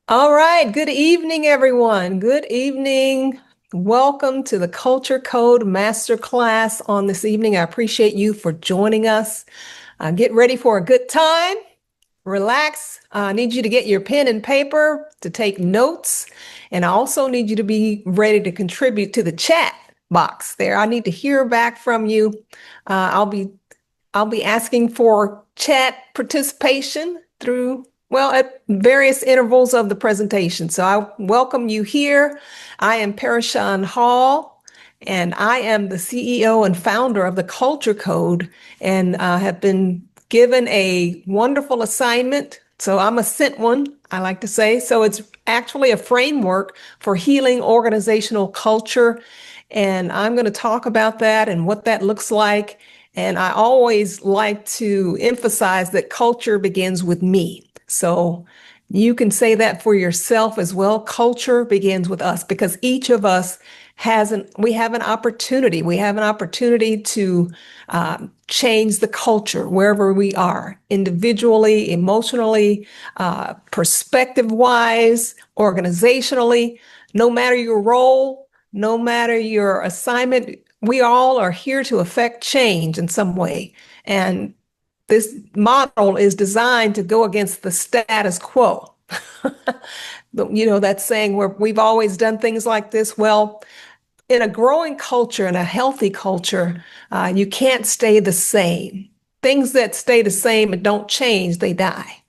All right. Good evening, everyone. Good evening. Welcome to the Culture Code Masterclass on this evening. I appreciate you for joining us. Get ready for a good time. Relax. I need you to get your pen and paper to take notes. And I also need you to be ready to contribute to the chat box there. I need to hear back from you. Uh, I'll be I'll be asking for chat participation through, well, at various intervals of the presentation. So I welcome you here. I am PeriSean Hall, and I am the CEO and founder of the Culture Code, and have been given a wonderful assignment. So I'm a sent one, I like to say. So it's actually a framework for healing organizational culture. And I'm going to talk about that and what that looks like. And I always like to emphasize that culture begins with me. So you can say that for yourself as well. Culture begins with us because each of us we have an opportunity. We have an opportunity to change the culture wherever we are, individually, emotionally, perspective wise, organizationally, no matter your role, no matter your assignment, we all are here to affect change in some way. And this model is designed to go against the status quo. That saying where we've always done things like this. Well, in a growing culture, in a healthy culture, you can't stay the same. Things that stay the same and don't change, they die.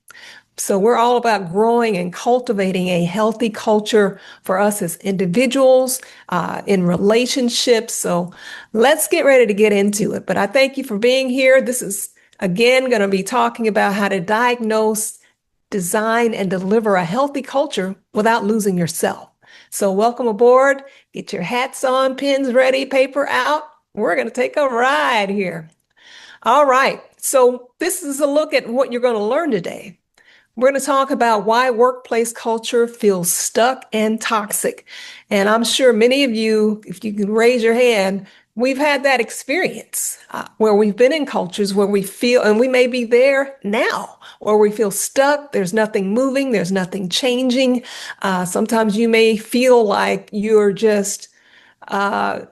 So we're all about growing and cultivating a healthy culture for us as individuals, in relationships. So let's get ready to get into it. But I thank you for being here. This is, again, going to be talking about how to diagnose, design, and deliver a healthy culture without losing yourself. So welcome aboard. Get your hats on, pens ready, paper out. We're going to take a ride here. All right. So this is a look at what you're going to learn today. We're going to talk about why workplace culture feels stuck and toxic. And I'm sure many of you, if you can raise your hand, we've had that experience where we've been in cultures where we feel, and we may be there now, where we feel stuck. There's nothing moving. There's nothing changing. Sometimes you may feel like you're just uh,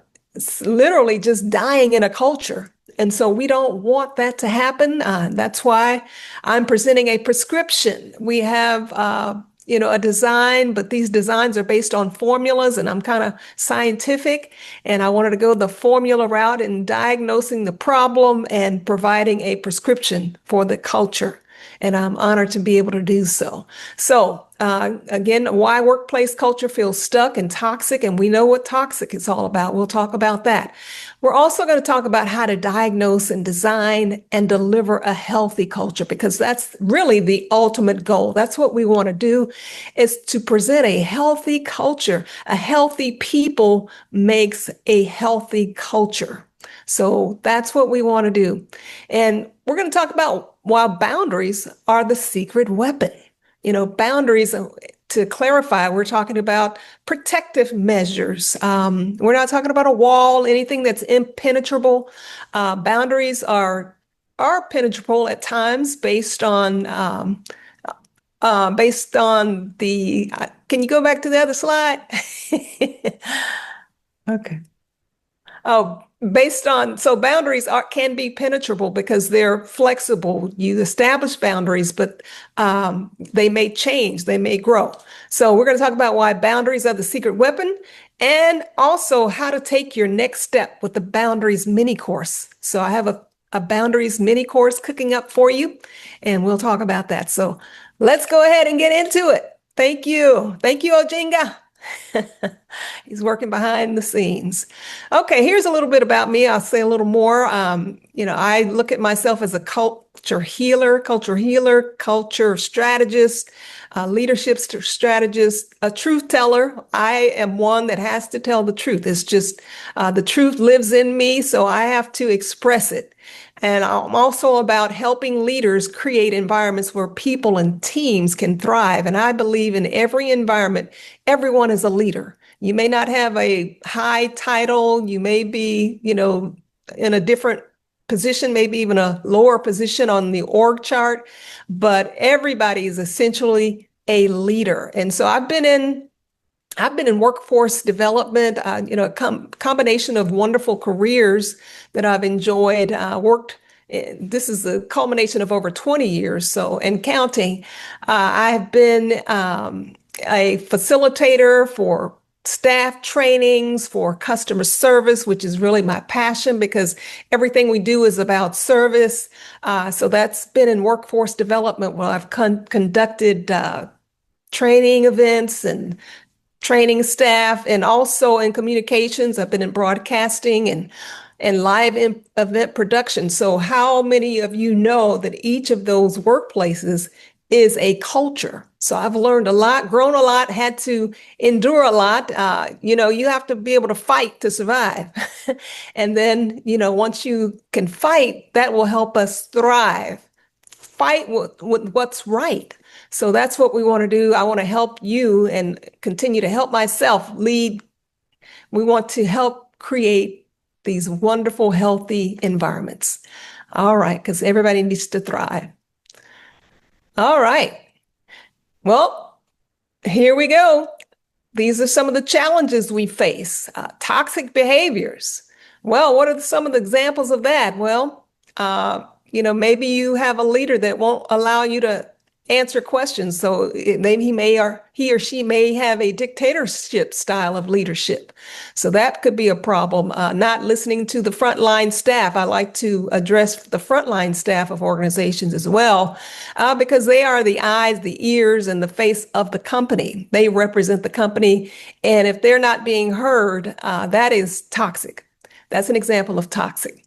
literally just dying in a culture. And so we don't want that to happen. That's why I'm presenting a prescription. We have, a design, but these designs are based on formulas, and I'm kind of scientific. And I wanted to go the formula route in diagnosing the problem and providing a prescription for the culture. And I'm honored to be able to do so. So, again, why workplace culture feels stuck and toxic, and we know what toxic is all about. We'll talk about that. We're also going to talk about how to diagnose and design and deliver a healthy culture, because that's really the ultimate goal. That's what we want to do, is to present a healthy culture. A healthy people makes a healthy culture. So that's what we want to do. And we're going to talk about why boundaries are the secret weapon. Boundaries, to clarify, we're talking about protective measures. We're not talking about a wall, anything that's impenetrable. Boundaries are penetrable at times based on the. Can you go back to the other slide? Okay. Oh, so boundaries can be penetrable because they're flexible. You establish boundaries, but they may change, they may grow. So we're going to talk about why boundaries are the secret weapon, and also how to take your next step with the boundaries mini course. So I have a boundaries mini course cooking up for you, and we'll talk about that. So let's go ahead and get into it. Thank you. Thank you, Ojinga. He's working behind the scenes. Okay, here's a little bit about me. I'll say a little more. I look at myself as a culture healer, culture strategist, leadership strategist, a truth teller. I am one that has to tell the truth. It's just the truth lives in me, so I have to express it. And I'm also about helping leaders create environments where people and teams can thrive. And I believe in every environment, everyone is a leader. You may not have a high title. You may be, in a different position, maybe even a lower position on the org chart, but everybody is essentially a leader. And so I've been in workforce development, a combination of wonderful careers that I've enjoyed. This is the culmination of over 20 years, so and counting. I've been a facilitator for staff trainings, for customer service, which is really my passion because everything we do is about service. So that's been in workforce development where I've conducted training events and training staff, and also in communications. I've been in broadcasting and live event production. So how many of you know that each of those workplaces is a culture? So I've learned a lot, grown a lot, had to endure a lot. You have to be able to fight to survive. And then, once you can fight, that will help us thrive. Fight with what's right. So that's what we want to do. I want to help you and continue to help myself lead. We want to help create these wonderful, healthy environments. All right, because everybody needs to thrive. All right. Well, here we go. These are some of the challenges we face. Toxic behaviors. Well, what are some of the examples of that? Well, maybe you have a leader that won't allow you to answer questions. So maybe he or she may have a dictatorship style of leadership. So that could be a problem. Not listening to the frontline staff. I like to address the frontline staff of organizations as well, because they are the eyes, the ears, and the face of the company. They represent the company. And if they're not being heard, that is toxic. That's an example of toxic.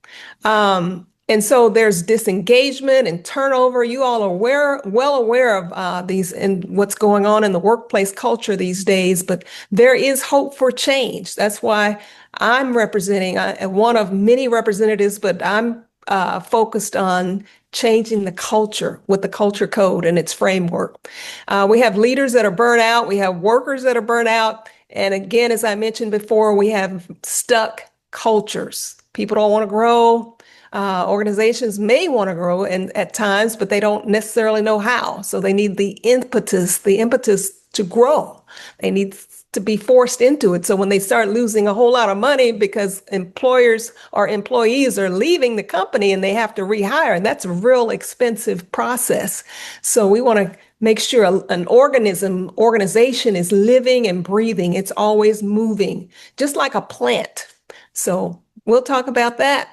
And so there's disengagement and turnover. You all are well aware of these and what's going on in the workplace culture these days, but there is hope for change. That's why I'm representing one of many representatives, but I'm focused on changing the culture with the culture code and its framework. We have leaders that are burnt out. We have workers that are burnt out. And again, as I mentioned before, we have stuck cultures. People don't want to grow. Organizations may want to grow at times, but they don't necessarily know how. So they need the impetus to grow. They need to be forced into it. So when they start losing a whole lot of money because employers or employees are leaving the company and they have to rehire, and that's a real expensive process. So we want to make sure an organization is living and breathing. It's always moving, just like a plant. So we'll talk about that.